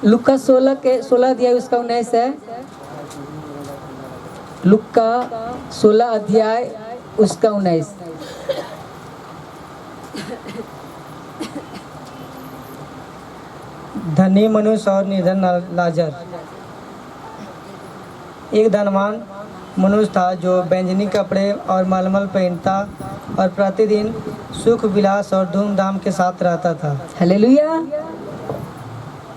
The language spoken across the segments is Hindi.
लुक्का 16 के 16 अध्याय उसका 19 है। लुक्का 16 अध्याय उसका 19। धनी मनुष्य और निर्धन लाजर। एक धनवान मनुष्य था जो बैंजनी कपड़े और मलमल पहनता और प्रतिदिन सुख विलास और धूमधाम के साथ रहता था। हालेलुया।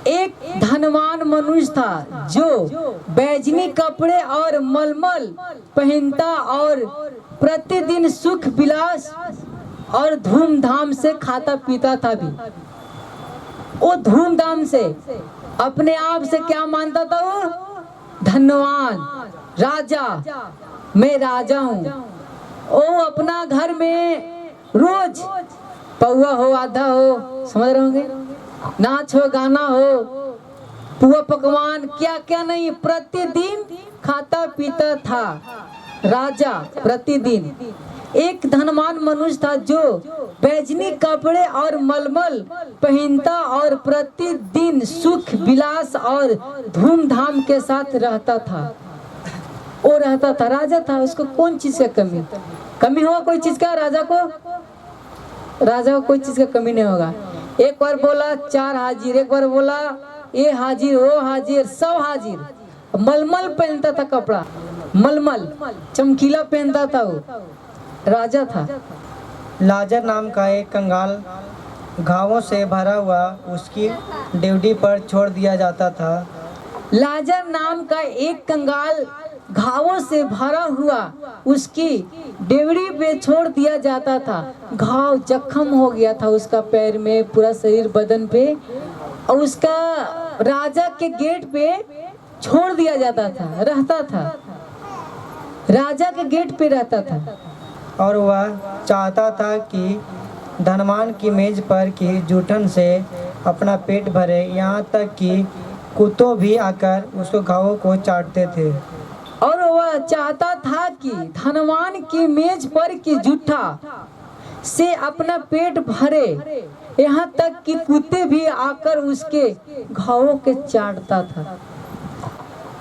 एक धनवान मनुष्य था जो बैजनी कपड़े और मलमल पहनता और प्रतिदिन सुख विलास और धूमधाम से खाता पीता था भी। वो धूमधाम से अपने आप से क्या मानता था? वो धनवान राजा, मैं राजा हूँ। वो अपना घर में रोज पौवा हो आधा हो, समझ रहे होंगे, नाच हो गाना हो, पुआ पकवान क्या क्या नहीं, प्रतिदिन खाता पीता था राजा प्रतिदिन। एक धनवान मनुष्य था जो बैजनी कपड़े और मलमल पहनता और प्रतिदिन सुख विलास और धूमधाम के साथ रहता था। वो रहता था, राजा था, उसको कौन चीज का कमी होगा? कोई चीज का राजा को कोई चीज का कमी नहीं होगा। एक बार बोला 4 हाजिर, एक बार बोला ये हाजिर वो हाजिर, सब हाजिर। मलमल पहनता था, कपड़ा मलमल चमकीला पहनता था, वो राजा था। लाजर नाम का एक कंगाल घावों से भरा हुआ उसकी ड्यूटी पर छोड़ दिया जाता था। लाजर नाम का एक कंगाल घावों से भरा हुआ उसकी डेवड़ी पे छोड़ दिया जाता था। घाव जख्म हो गया था उसका, पैर में, पूरा शरीर, बदन पे, और उसका राजा के गेट पे छोड़ दिया जाता था, रहता था, राजा के गेट पे रहता था। और वह चाहता था कि धनवान की मेज पर की जूठन से अपना पेट भरे, यहाँ तक कि कुत्तों भी आकर उसको घावों को चाटते थे। और वह चाहता था कि धनवान की मेज पर की जूठा से अपना पेट भरे, यहाँ तक कि कुत्ते भी आकर उसके घावों के चाटता था।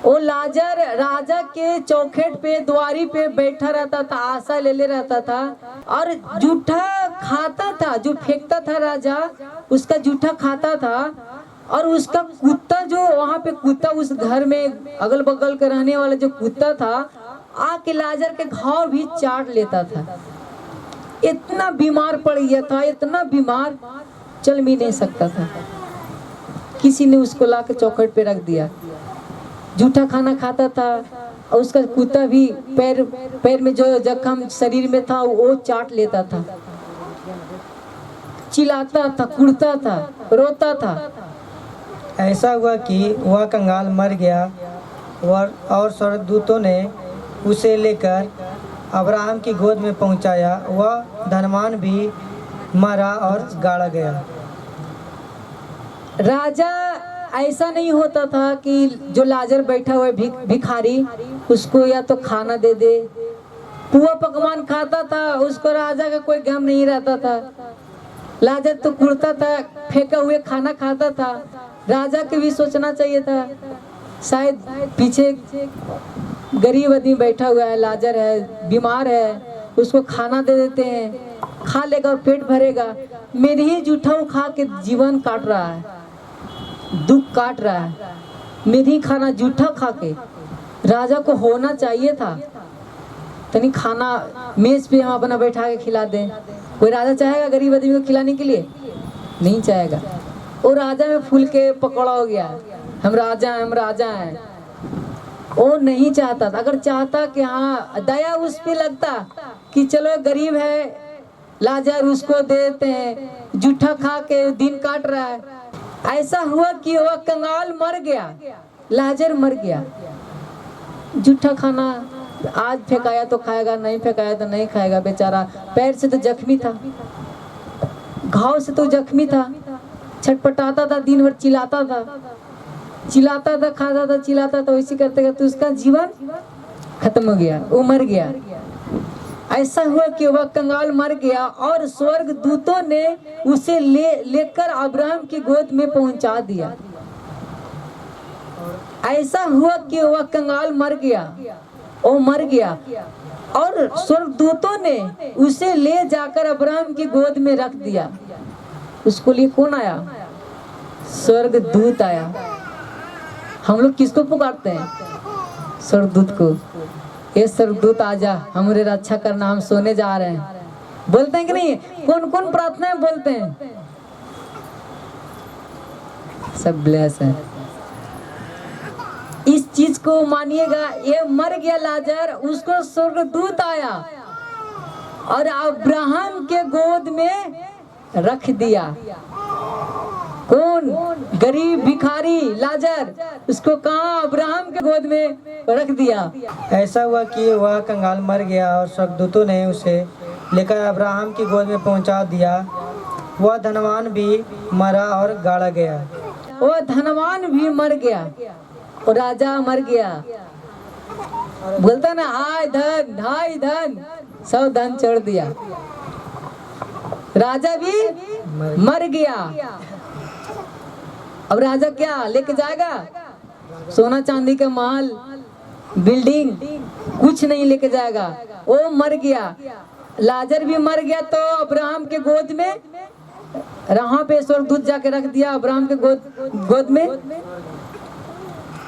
वो लाजर राजा के चौखट पे, द्वारी पे बैठा रहता था, आशा ले रहता था और जूठा खाता था। जो फेंकता था राजा, उसका जूठा खाता था। और उसका कुत्ता, जो वहाँ पे कुत्ता, उस घर में अगल बगल के रहने वाला जो कुत्ता था, आके लाजर के घाव भी चाट लेता था। इतना बीमार पड़ गया था, इतना बीमार, चल भी नहीं सकता था। किसी ने उसको लाके चौखट पे रख दिया। जूठा खाना खाता था और उसका कुत्ता भी पैर में जो जख्म शरीर में था वो चाट लेता था, चिल्लाता था, कुड़ता था, रोता था। ऐसा हुआ कि वह कंगाल मर गया और स्वर्गदूतों ने उसे लेकर अब्राहम की गोद में पहुंचाया। वह धनवान भी मरा और गाड़ा गया। राजा ऐसा नहीं होता था कि जो लाजर बैठा हुआ भिखारी, उसको या तो खाना दे दे। पुआ पकवान खाता था, उसको राजा का कोई गम नहीं रहता था। लाजर तो कुड़ता था, फेंका हुए खाना खाता था। राजा के भी सोचना चाहिए था, शायद पीछे गरीब आदमी बैठा हुआ है, लाजर है, बीमार है, उसको खाना दे देते हैं, खा लेगा और पेट भरेगा। मेरे ही जूठा खा के जीवन काट रहा है, दुख काट रहा है, मेरे ही खाना जूठा खा के। राजा को होना चाहिए था तनी खाना मेज पे हम अपना बैठा के खिला दें। कोई राजा चाहेगा गरीब आदमी को खिलाने के लिए? नहीं चाहेगा। वो राजा में फूल के पकौड़ा हो गया, हम राजा हैं, हम राजा हैं। वो नहीं चाहता था। अगर चाहता कि हाँ दया उस पे लगता कि चलो गरीब है, लाजर उसको दे देते हैं, जूठा खा के दिन काट रहा है। ऐसा हुआ कि वह कंगाल मर गया, लाजर मर गया। जूठा खाना आज फेंकाया तो खाएगा, नहीं फेंकाया तो नहीं खाएगा। बेचारा पैर से तो जख्मी था, घाव से तो जख्मी था, छटपटाता था, दिन भर चिल्लाता था, खाता था, चिल्लाता था। वैसे करते करते उसका जीवन खत्म हो गया, वो मर गया। ऐसा हुआ कि वह कंगाल मर गया और स्वर्ग दूतों ने उसे लेकर अब्राहम की गोद में पहुंचा दिया। ऐसा हुआ कि वह कंगाल मर गया, वो मर गया और स्वर्गदूतों ने उसे ले जाकर अब्राहम की गोद में रख दिया। उसको लिए कौन आया? स्वर्गदूत आया। हम लोग किसको पुकारते हैं? स्वर्गदूत को। ये स्वर्गदूत आजा, हमारे रक्षा करना, हम सोने जा रहे हैं। बोलते हैं कि नहीं? कौन कौन प्रार्थनाएं बोलते हैं? सब ब्लेस है। इस चीज को मानिएगा, ये मर गया लाजर, उसको स्वर्गदूत आया और अब्राहम के गोद में रख दिया। कौन? गरीब भिखारी लाजर, उसको कहाँ? अब्राहम के गोद में रख दिया। ऐसा हुआ कि वह कंगाल मर गया और स्वर्गदूतों ने उसे लेकर अब्राहम की गोद में पहुंचा दिया। वह धनवान भी मरा और गाड़ा गया। वो धनवान भी मर गया और राजा मर गया। बोलता ना, हाय धन हाय धन, सब धन छोड़ दिया। राजा भी मर गया। अब राजा क्या लेके जाएगा? सोना चांदी का महल, बिल्डिंग, कुछ नहीं लेके जाएगा। वो मर गया। लाजर भी मर गया तो अब्राहम के गोद में, वहां पे स्वर्गदूत जाके रख दिया अब्राहम के गोद में।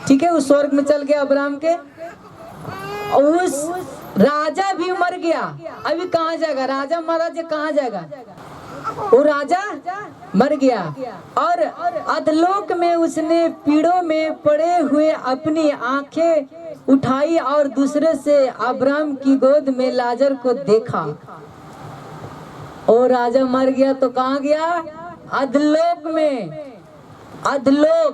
ठीक है, उस स्वर्ग में चल गया अब्राहम के। उस राजा भी मर गया। अभी कहाँ जाएगा? राजा महाराज कहाँ जाएगा? वो राजा मर गया और अधलोक में उसने पीड़ों में पड़े हुए अपनी आंखें उठाई और दूसरे से अब्राहम की गोद में लाजर को देखा। और राजा मर गया तो कहाँ गया? अधलोक में। अधलोक